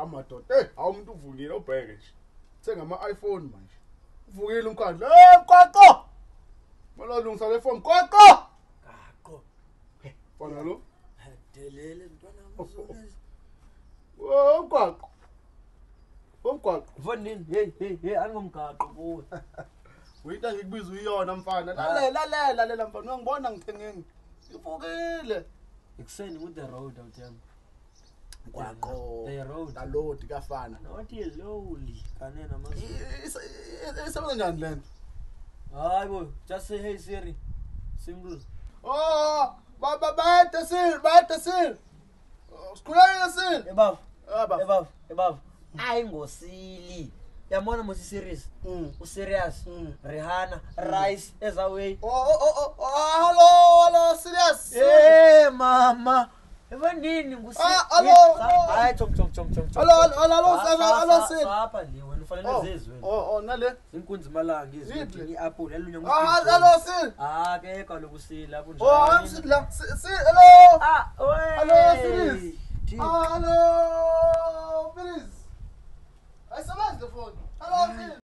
madoda. Awumuntu uvukile ubheke nje. Thenga ama-iPhone manje. Uvukile umkhandlu. Mqoqo. Mala lungisa le phone mqoqo. Gaqo. Fana lo. Delele ntwana mzolezi. Mqoqo. Mqoqo. Vonini hey angomgaqo kuwe. Uyinto ngikubiza uyona mfana. Lalela mfana. Uyangibona ngithengeni. Ngivukile. Ekseni with the road out yami. Mqoqo. The road. La load kafana. Not lowly. Kanena mazulu. Isebenza njani lento? Hayi boy, just say hey Siri. Simple. Oh, bayade sil. Sikhulele sil. Above. Hayi ngosili. Yamona musi serious. Serious. Rihanna, Rice, Ezaway. Hello, serious. Hey mama. Evanini ngusi. Hello. Hayi chom. Hello, sil. Papa ni wena ufanele zezwe. Nale. Inkunzi malanga izwi iapple elunywa ngusi. Hello, sil. Ke kaloku sila kunjani. I'm sit la. Hello. Oy. Hello, sis.